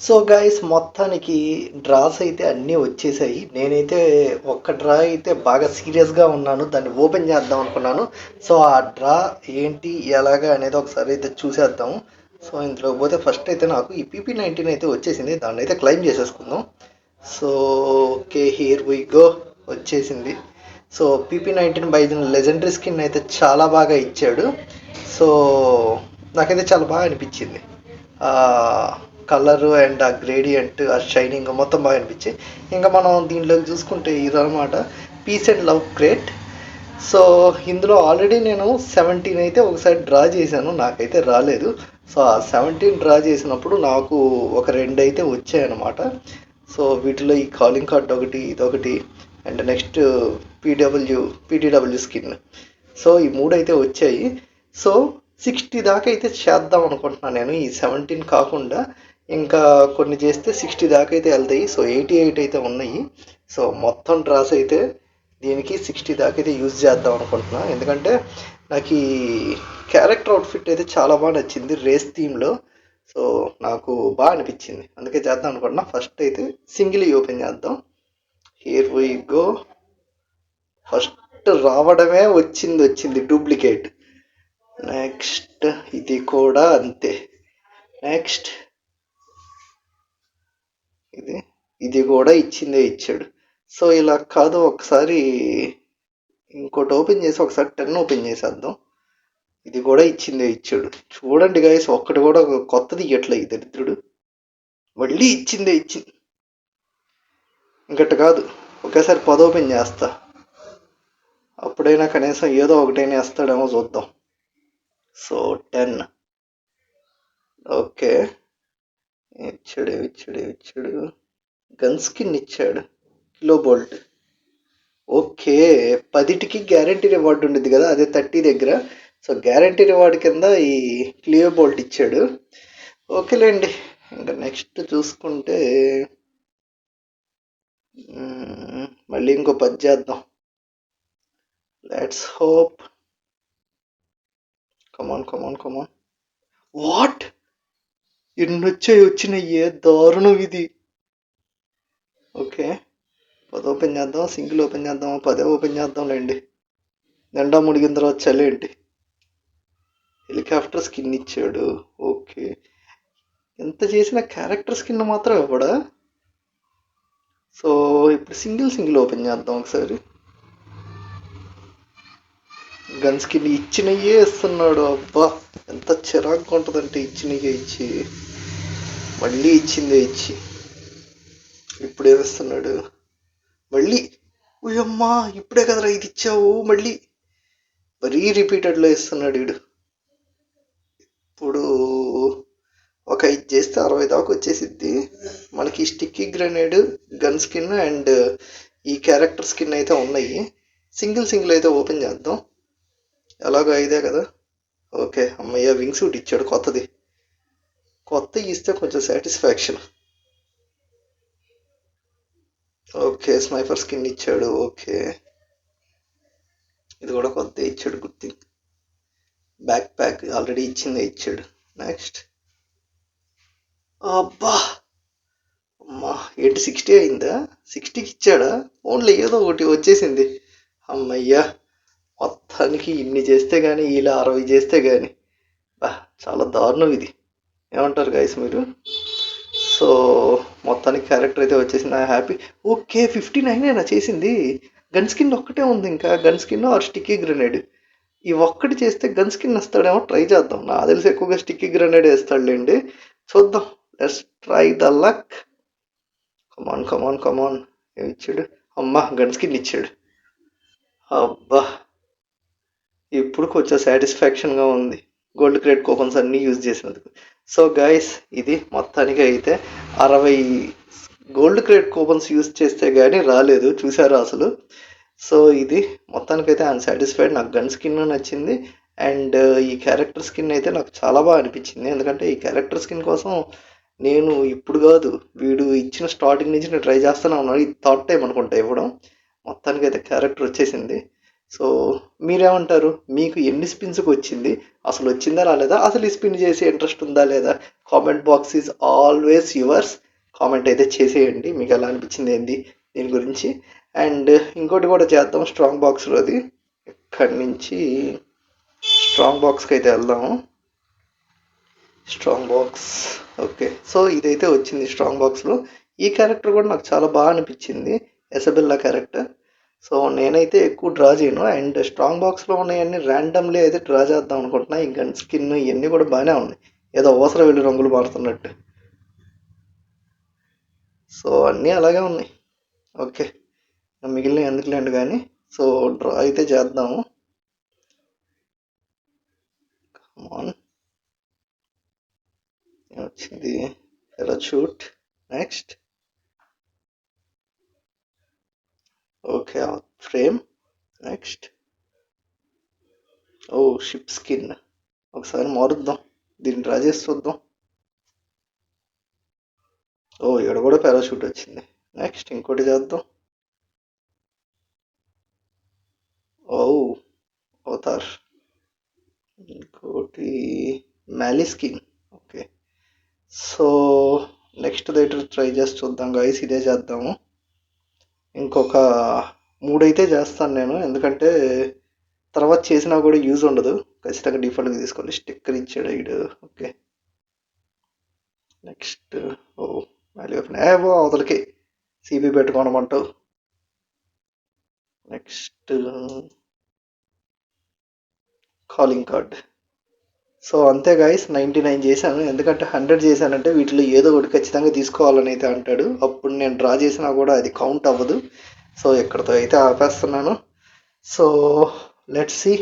So guys మొత్తానికి dross అయితే అన్నీ వచ్చేసాయి. నేనైతే ఒక్క డ్రా అయితే బాగా సీరియస్గా ఉన్నాను, దాన్ని ఓపెన్ చేద్దాం అనుకున్నాను. సో ఆ డ్రా ఏంటి ఎలాగా అనేది ఒకసారి అయితే చూసేద్దాము. సో ఇందులో పోతే ఫస్ట్ అయితే నాకు ఈ PP19 అయితే వచ్చేసింది, దాన్ని అయితే క్లైమ్ చేసేసుకుందాం. So okay, here we go, వచ్చేసింది. So PP19 Bizon legendary skin అయితే చాలా బాగా ఇచ్చాడు. సో నాకైతే చాలా బాగా అనిపించింది. కలరు అండ్ ఆ గ్రేడియంట్, ఆ షైనింగ్ మొత్తం బాగా అనిపించాయి. ఇంకా మనం దీంట్లోకి చూసుకుంటే ఇదనమాట peace and love crate. So ఇందులో ఆల్రెడీ నేను 17 అయితే ఒకసారి డ్రా చేశాను, నాకైతే రాలేదు. సో ఆ 17 డ్రా చేసినప్పుడు నాకు ఒక 2 అయితే వచ్చాయన్నమాట. సో వీటిలో ఈ కాలింగ్ కార్డ్ ఒకటి, ఇదొకటి, అండ్ నెక్స్ట్ పీటీడబ్ల్యూ స్కిన్. సో ఈ 3 అయితే వచ్చాయి. సో 60 దాకా అయితే చేద్దాం అనుకుంటున్నాను నేను, ఈ 17 కాకుండా ఇంకా కొన్ని చేస్తే 60 దాకా అయితే వెళ్తాయి. సో 88 అయితే ఉన్నాయి. సో మొత్తం డ్రాస్ అయితే దీనికి 60 దాకా అయితే యూజ్ చేద్దాం అనుకుంటున్నా. ఎందుకంటే నాకు ఈ క్యారెక్టర్ అవుట్ఫిట్ అయితే చాలా బాగా నచ్చింది రేస్ థీమ్లో. సో నాకు బాగా అనిపించింది, అందుకే చేద్దాం అనుకుంటున్నా. ఫస్ట్ అయితే సింగిల్ ఓపెన్ చేద్దాం. Here we go. ఫస్ట్ రావడమే వచ్చింది డూప్లికేట్. నెక్స్ట్ ఇది కూడా అంతే. నెక్స్ట్ ఇది కూడా ఇచ్చాడు. సో ఇలా కాదు, ఒకసారి ఇంకోటి ఓపెన్ చేసి ఒకసారి 10 ఓపెన్ చేసేద్దాం. ఇది కూడా ఇచ్చాడు. చూడండి గైస్, ఒక్కటి కూడా కొత్తది ఇవ్వట్లే ఈ దరిద్రుడు. మళ్ళీ ఇచ్చింది. ఇంకటి కాదు, ఒకేసారి 10 ఓపెన్ చేస్తా, అప్పుడైనా కనీసం ఏదో ఒకటైనా వేస్తాడేమో చూద్దాం. సో 10. ఓకే, ఇచ్చాడు. గన్ స్కిన్ ఇచ్చాడు, కిలో బోల్ట్. ఓకే, 10టికి గ్యారంటీ రివార్డ్ ఉండేది కదా, అదే 30 దగ్గర. సో గ్యారంటీ రివార్డ్ కింద ఈ క్లియో బోల్ట్ ఇచ్చాడు. ఓకేలేండి. ఇంకా నెక్స్ట్ చూసుకుంటే మళ్ళీ ఇంకో 10 చేద్దాం. Let's hope. కమాన్. వాట్, ఎన్ని వచ్చినాయే, దారుణం ఇది. ఓకే, 10 ఓపెన్ చేద్దాం. సింగిల్ ఓపెన్ చేద్దాం, 10 ఓపెన్ చేద్దాంలేండి. నిండా ముడిగిన తర్వాత చలేంటి. హెలికాప్టర్ స్కిన్ ఇచ్చాడు. ఓకే, ఎంత చేసిన క్యారెక్టర్ స్కిన్ మాత్రం ఇవ్వడా. సో ఇప్పుడు సింగిల్ ఓపెన్ చేద్దాం ఒకసారి. గన్ స్కిన్ ఇచ్చినయే ఇస్తున్నాడు. అబ్బా, ఎంత చిరాకు ఉంటుందంటే ఇచ్చినయే ఇచ్చి మళ్ళీ ఇచ్చిందే ఇచ్చి ఇప్పుడు ఏమిస్తున్నాడు మళ్ళీ. ఉయమ్మా, ఇప్పుడే కదరా ఇది ఇచ్చావు, మళ్ళీ మరీ రిపీటెడ్లో ఇస్తున్నాడు వీడు. ఇప్పుడు ఒక 5 చేస్తే 60 దాకా వచ్చేసిద్ది మనకి. Sticky grenade, gun skin and ఈ క్యారెక్టర్ స్కిన్ అయితే ఉన్నాయి. సింగిల్ అయితే ఓపెన్ చేద్దాం, ఎలాగో 5 కదా. ఓకే, అమ్మయ్య, వింగ్ సూట్ ఇచ్చాడు కొత్తది. ఇస్తే కొంచెం సాటిస్ఫాక్షన్. ఓకే, స్నైపర్ స్కిన్ ఇచ్చాడు. ఓకే, ఇది కూడా కొత్త ఇచ్చాడు. Good thing. Back pack already ఇచ్చాడు. నెక్స్ట్, అబ్బా అమ్మా, ఏంటి 60 అయిందా? 60కి ఇచ్చాడా? ఓన్లీ ఏదో ఒకటి వచ్చేసింది. అమ్మయ్యా, మొత్తానికి ఇన్ని చేస్తే కానీ, ఇలా 60 చేస్తే కానీ బా, చాలా దారుణం ఇది. ఏమంటారు గైస్ మీరు? సో మొత్తానికి క్యారెక్టర్ అయితే వచ్చేసింది, ఐ హ్యాపీ. ఓకే, 59 చేసింది. గన్ స్కిన్ ఒక్కటే ఉంది, ఇంకా gun skin or sticky grenade. ఈ ఒక్కటి చేస్తే గన్ స్కిన్ వస్తాడేమో, ట్రై చేద్దాం. నాకు తెలిసి ఎక్కువగా స్టిక్కీ గ్రెనేడ్ వేస్తాడులేండి, చూద్దాం. Let's try the luck. Come on. ఏమి ఇచ్చాడు? అమ్మా, గన్ స్కిన్ ఇచ్చాడు. అబ్బా, ఇప్పుడు కొంచెం సాటిస్ఫాక్షన్గా ఉంది గోల్డ్ క్రేట్ కూపన్స్ అన్నీ యూజ్ చేసినందుకు. సో గైస్, ఇది మొత్తానికి అయితే 60 గోల్డ్ క్రేట్ కూపన్స్ యూజ్ చేస్తే కానీ రాలేదు, చూసారా అసలు. సో ఇది మొత్తానికైతే ఐఎమ్ సాటిస్ఫైడ్. నాకు గన్ స్కిన్ నచ్చింది, అండ్ ఈ క్యారెక్టర్ స్కిన్ అయితే నాకు చాలా బాగా అనిపించింది. ఎందుకంటే ఈ క్యారెక్టర్ స్కిన్ కోసం నేను ఇప్పుడు కాదు, వీడు ఇచ్చిన స్టార్టింగ్ నుంచి నేను ట్రై చేస్తూనే ఉన్నాను. ఇది 3rd టైం అనుకుంటా ఇవ్వడం. మొత్తానికైతే క్యారెక్టర్ వచ్చేసింది. సో మీరేమంటారు? మీకు ఎన్ని స్పిన్స్కి వచ్చింది? అసలు వచ్చిందా రాలేదా? అసలు ఈ స్పిన్ చేసే ఇంట్రెస్ట్ ఉందా లేదా? Comment box is always yours. Comment అయితే చేసేయండి మీకు ఎలా అనిపించింది ఏంది దీని గురించి. అండ్ ఇంకోటి కూడా చేద్దాం స్ట్రాంగ్ బాక్స్లోది. ఇక్కడి నుంచి స్ట్రాంగ్ బాక్స్కి అయితే వెళ్దాము. Strong box, okay. సో ఇదైతే వచ్చింది స్ట్రాంగ్ బాక్స్లో. ఈ క్యారెక్టర్ కూడా నాకు చాలా బాగా అనిపించింది, ఎసబెల్లా క్యారెక్టర్. సో నేనైతే ఎక్కువ డ్రా చేయను. అండ్ స్ట్రాంగ్ బాక్స్లో ఉన్నాయన్నీ ర్యాండమ్లీ అయితే డ్రా చేద్దాం అనుకుంటున్నా. ఇంకా స్కిన్ ఇవన్నీ కూడా బాగానే ఉన్నాయి, ఏదో అవసరం వెళ్ళి రంగులు మారుతున్నట్టు. సో అన్నీ అలాగే ఉన్నాయి. ఓకే, మిగిలిన ఎందుకులేండి కానీ. సో డ్రా అయితే చేద్దాము. కమాన్, వచ్చింది parachute. Next okay frame. Next ఓ షిప్ స్కిన్. ఒకసారి మారుద్దాం, దీన్ని డ్రా చేసి చూద్దాం. ఓ ఇక్కడ కూడా పారాషూట్ వచ్చింది. నెక్స్ట్ ఇంకోటి చేద్దాం. ఓ అవతార్. ఇంకోటి Mali skin. Okay, so next దగ్గర ట్రై చేసి చూద్దాం గైస్. ఇదే చేద్దాము. ఇంకొక 3 అయితే చేస్తాను నేను, ఎందుకంటే తర్వాత చేసినా కూడా యూజ్ ఉండదు. ఖచ్చితంగా డిఫాల్ట్గా తీసుకోండి. స్టిక్కర్ ఇచ్చాడు ఇడు. ఓకే, నెక్స్ట్ ఓ వాల్యూ ఆఫ్ ఏవో అవతలకి సిబి పెట్టుకోనమంటావు. Next calling card. సో అంతే గాయస్, 99 చేశాను. ఎందుకంటే 100 చేశానంటే వీటిలో ఏదో ఒకటి ఖచ్చితంగా తీసుకోవాలని అయితే అంటాడు. అప్పుడు నేను డ్రా చేసినా కూడా అది కౌంట్ అవ్వదు. సో ఇక్కడతో అయితే ఆపేస్తున్నాను. సో లెట్స్ సి,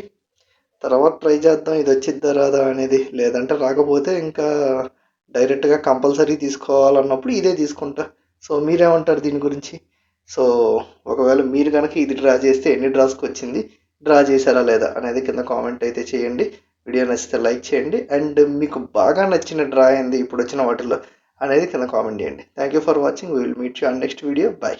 తర్వాత ట్రై చేద్దాం ఇది వచ్చిద్దా రాదా అనేది. లేదంటే రాకపోతే ఇంకా డైరెక్ట్గా కంపల్సరీ తీసుకోవాలన్నప్పుడు ఇదే తీసుకుంటా. సో మీరేమంటారు దీని గురించి? సో ఒకవేళ మీరు కనుక ఇది డ్రా చేస్తే ఎన్ని డ్రాస్కి వచ్చింది, డ్రా చేశారా లేదా అనేది కింద కామెంట్ అయితే చేయండి. వీడియో నచ్చితే లైక్ చేయండి. అండ్ మీకు బాగా నచ్చిన డ్రా అయింది ఇప్పుడు వచ్చిన వాటిలో అనేది కింద కామెంట్ చేయండి. Thank you for watching. We will meet you on next video. Bye.